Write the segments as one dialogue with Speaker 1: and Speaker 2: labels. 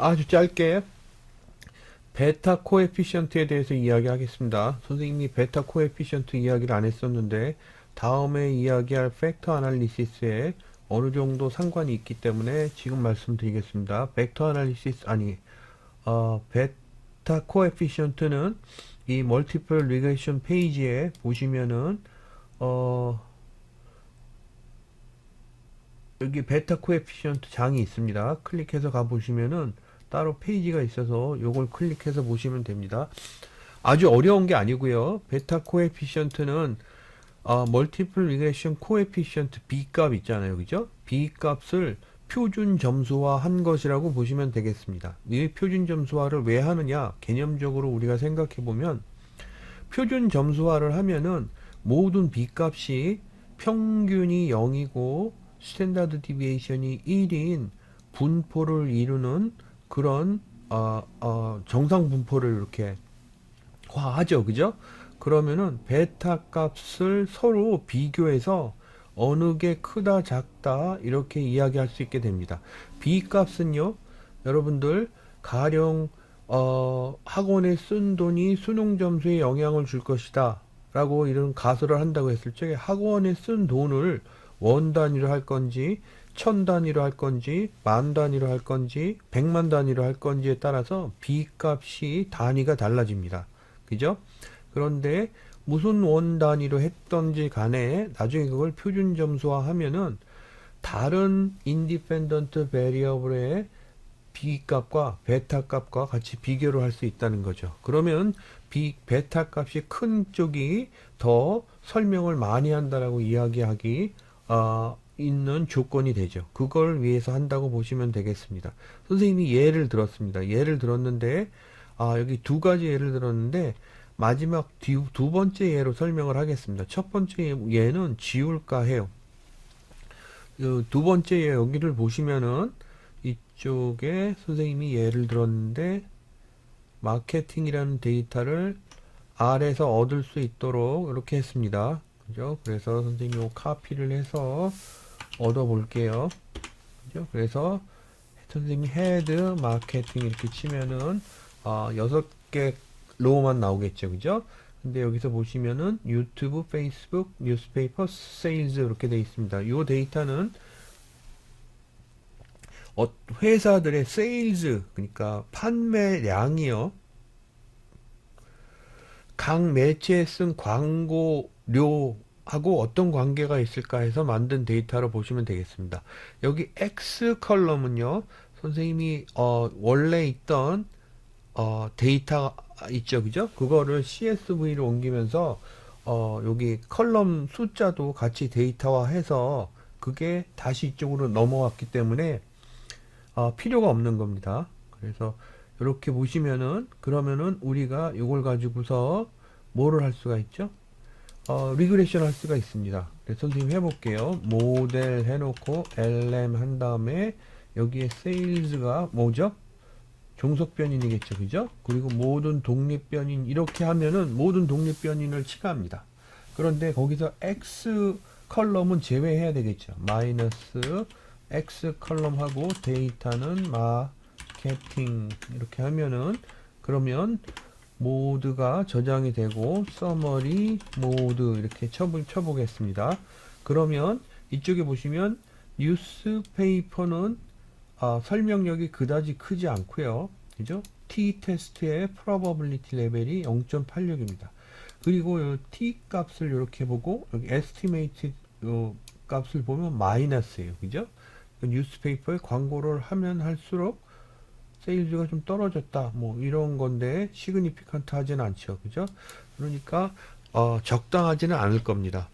Speaker 1: 아주 짧게 베타 코에피션트에 대해서 이야기하겠습니다. 선생님이 베타 코에피션트 이야기를 안 했었는데 다음에 이야기할 팩터 아날리시스에 어느 정도 상관이 있기 때문에 지금 말씀드리겠습니다. 벡터 아날리시스 베타 코에피션트는 이 멀티플 리그레션 페이지에 보시면은 어, 여기 베타 코에피션트 장이 있습니다. 클릭해서 가보시면은 따로 페이지가 있어서 요걸 클릭해서 보시면 됩니다. 아주 어려운 게 아니고요. 베타 코에피션트는 멀티플 리그레션 코에피션트 B 값 있잖아요. 그죠? B 값을 표준 점수화 한 것이라고 보시면 되겠습니다. 이 표준 점수화를 왜 하느냐? 개념적으로 우리가 생각해 보면 표준 점수화를 하면은 모든 B 값이 평균이 0이고 스탠다드 디비에이션이 1인 분포를 이루는 그런 정상 분포를 이렇게 화하죠. 그죠? 그러면은 베타 값을 서로 비교해서 어느 게 크다 작다 이렇게 이야기할 수 있게 됩니다. B 값은요, 여러분들 가령 학원에 쓴 돈이 수능 점수에 영향을 줄 것이다 라고 이런 가설을 한다고 했을 적에 학원에 쓴 돈을 원 단위로 할 건지 천 단위로 할 건지 만 단위로 할 건지 백만 단위로 할 건지에 따라서 B 값이 단위가 달라집니다. 그죠? 그런데 무슨 원 단위로 했던지 간에 나중에 그걸 표준 점수화 하면은 다른 인디펜던트 베리어블의 B 값과 베타 값과 같이 비교를 할 수 있다는 거죠. 그러면 베타 값이 큰 쪽이 더 설명을 많이 한다라고 이야기하기 있는 조건이 되죠. 그걸 위해서 한다고 보시면 되겠습니다. 선생님이 예를 들었습니다. 예를 들었는데 여기 두 가지 예를 들었는데 마지막 두 번째 예로 설명을 하겠습니다. 첫 번째 예는 지울까 해요. 두 번째 예 여기를 보시면은 이쪽에 선생님이 예를 들었는데 마케팅이라는 데이터를 R에서 얻을 수 있도록 이렇게 했습니다. 그죠? 그래서 선생님이 카피를 해서 얻어 볼게요. 그죠? 그래서 선생님이 헤드 마케팅 이렇게 치면은 6개 로우만 나오겠죠. 그죠? 근데 여기서 보시면은 유튜브, 페이스북, 뉴스페이퍼, 세일즈 이렇게 되어 있습니다. 이 데이터는 회사들의 세일즈, 그러니까 판매량이요. 각 매체에 쓴 광고료하고 어떤 관계가 있을까 해서 만든 데이터로 보시면 되겠습니다. 여기 X 컬럼은요. 선생님이 원래 있던 데이터 있죠. 그죠? 그거를 CSV로 옮기면서 여기 컬럼 숫자도 같이 데이터화해서 그게 다시 이쪽으로 넘어왔기 때문에 필요가 없는 겁니다. 그래서 이렇게 보시면은 그러면은 우리가 이걸 가지고서 뭐를 할 수가 있죠? 리그레션 할 수가 있습니다. 그래서 선생님 해볼게요. 모델 해놓고 LM 한 다음에 여기에 세일즈가 뭐죠? 종속변인이겠죠. 그죠? 그리고 모든 독립변인 이렇게 하면은 모든 독립변인을 치가합니다. 그런데 거기서 X 컬럼은 제외해야 되겠죠. 마이너스 X 컬럼하고 데이터는 마케팅 이렇게 하면은 그러면 모드가 저장이 되고 서머리 모드 이렇게 쳐보겠습니다. 그러면 이쪽에 보시면 뉴스페이퍼는 설명력이 그다지 크지 않고요. 그죠? t 테스트의 probability 레벨이 0.86입니다. 그리고 t 값을 이렇게 보고 여기 estimate 값을 보면 마이너스예요. 그죠? 뉴스페이퍼에 광고를 하면 할수록 세일즈가 좀 떨어졌다. 뭐 이런 건데 시그니피컨트 하진 않죠. 그죠? 그러니까 적당하지는 않을 겁니다.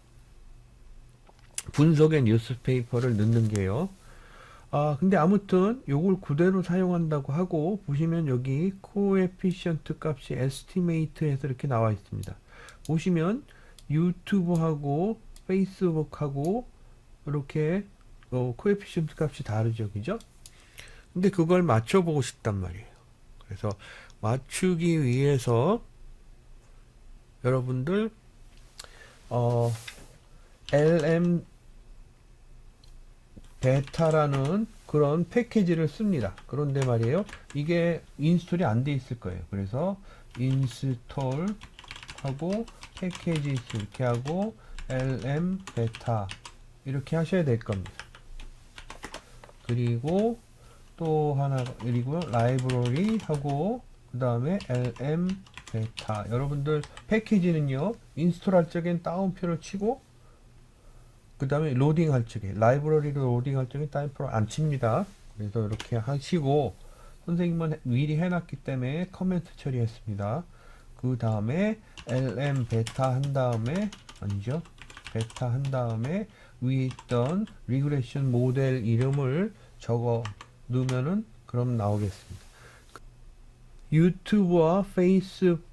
Speaker 1: 분석의 뉴스페이퍼를 넣는 게요. 근데 아무튼 요걸 그대로 사용한다고 하고 보시면 여기 코에피션트 값이 에스티메이트해서 이렇게 나와 있습니다. 보시면 유튜브하고 페이스북하고 이렇게 코에피션트 값이 다르죠. 그죠? 근데 그걸 맞춰보고 싶단 말이에요. 그래서 맞추기 위해서 여러분들 LM 베타라는 그런 패키지를 씁니다. 그런데 말이에요. 이게 인스톨이 안 돼 있을 거예요. 그래서 인스톨 하고 패키지 이렇게 하고 lm 베타 이렇게 하셔야 될 겁니다. 그리고 또 하나 그리고 라이브러리 하고 그 다음에 lm 베타. 여러분들 패키지는요 인스톨 할 적엔 따옴표를 치고 그 다음에 로딩 할 적에 라이브러리로 로딩 할 적에 따옴표를 안 칩니다. 그래서 이렇게 하시고 선생님은 미리 해놨기 때문에 커멘트 처리했습니다. 그 다음에 lm 베타 한 다음에 아니죠 베타 한 다음에 위에 있던 리그레션 모델 이름을 적어 넣으면은 그럼 나오겠습니다. 유튜브와 페이스북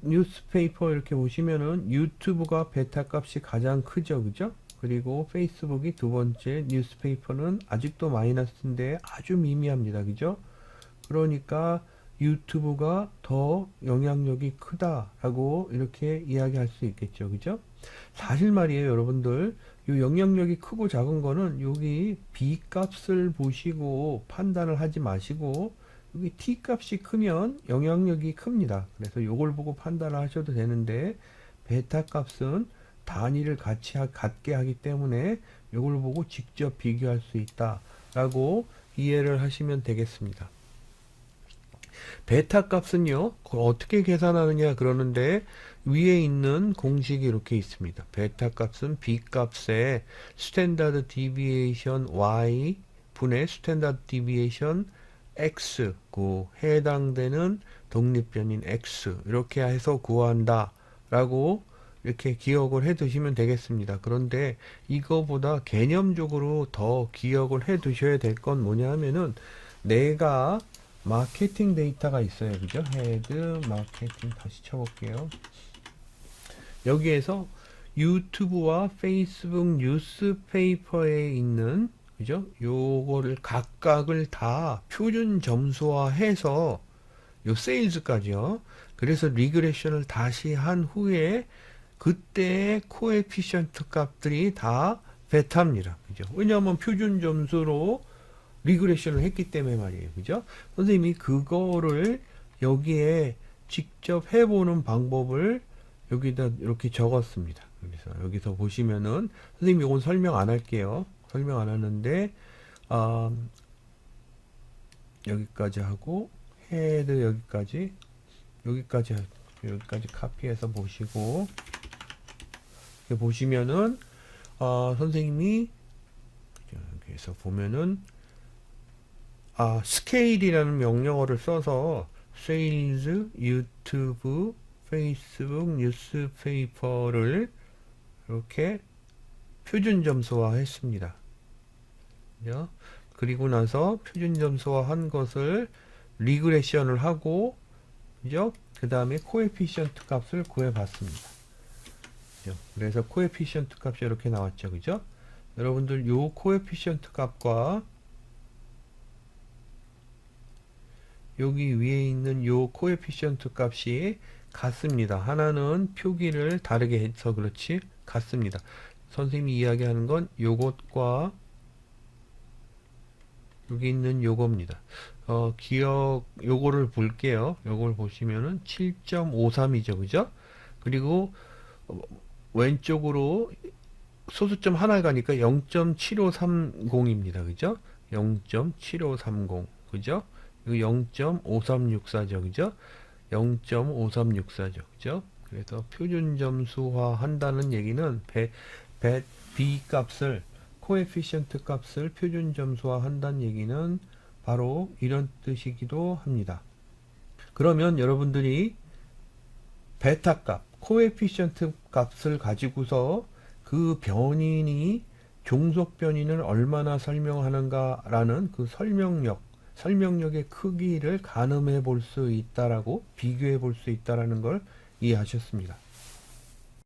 Speaker 1: 뉴스페이퍼 이렇게 보시면은 유튜브가 베타 값이 가장 크죠, 그죠? 그리고 페이스북이 두 번째, 뉴스페이퍼는 아직도 마이너스인데 아주 미미합니다, 그죠? 그러니까 유튜브가 더 영향력이 크다라고 이렇게 이야기할 수 있겠죠, 그죠? 사실 말이에요, 여러분들. 이 영향력이 크고 작은 거는 여기 B 값을 보시고 판단을 하지 마시고 여기 T 값이 크면 영향력이 큽니다. 그래서 요걸 보고 판단을 하셔도 되는데 베타 값은 단위를 같게 하기 때문에 요걸 보고 직접 비교할 수 있다 라고 이해를 하시면 되겠습니다. 베타 값은요 어떻게 계산하느냐 그러는데 위에 있는 공식이 이렇게 있습니다. 베타 값은 B 값에 스탠다드 디비에이션 Y 분의 스탠다드 디비에이션 X 그 해당되는 독립변인 X 이렇게 해서 구한다 라고 이렇게 기억을 해 두시면 되겠습니다. 그런데 이거보다 개념적으로 더 기억을 해 두셔야 될 건 뭐냐 하면은 내가 마케팅 데이터가 있어요. 그죠? 헤드 마케팅 다시 쳐볼게요. 여기에서 유튜브와 페이스북 뉴스페이퍼에 있는 그죠? 요거를 각각을 다 표준 점수화해서 요 세일즈까지요. 그래서 리그레션을 다시 한 후에 그때의 코에피션트 값들이 다 베타입니다. 그죠? 왜냐하면 표준 점수로 리그레션을 했기 때문에 말이에요. 그죠? 선생님이 그거를 여기에 직접 해보는 방법을 여기다 이렇게 적었습니다. 그래서 여기서 보시면은 선생님 이건 설명 안 할게요. 설명 안 하는데 여기까지 하고 헤드 여기까지 카피해서 보시고 보시면은 선생님이 여기서 보면은 스케일이라는 명령어를 써서 세일즈, 유튜브, 페이스북, 뉴스페이퍼를 이렇게 표준 점수화 했습니다. 그리고 나서 표준 점수화 한 것을 리그레션을 하고 그죠? 그 다음에 코에피션트 값을 구해 봤습니다. 그래서 코에피션트 값이 이렇게 나왔죠. 그죠? 여러분들 요 코에피션트 값과 여기 위에 있는 요 코에피션트 값이 같습니다. 하나는 표기를 다르게 해서 그렇지 같습니다. 선생님이 이야기하는 건 요것과 여기 있는 요겁니다. 요거를 볼게요. 요걸 보시면은 7.53이죠. 그죠? 그리고 왼쪽으로 소수점 하나 가니까 0.7530입니다. 그죠? 0.7530. 그죠? 이거 0.5364죠. 그죠? 0.5364죠. 그죠? 그래서 표준 점수화 한다는 얘기는 B 값을 코에피션트 값을 표준 점수화 한다는 얘기는 바로 이런 뜻이기도 합니다. 그러면 여러분들이 베타 값, 코에피션트 값을 가지고서 그 변인이 종속 변인을 얼마나 설명하는가라는 그 설명력의 크기를 가늠해 볼 수 있다라고 비교해 볼 수 있다라는 걸 이해하셨습니다.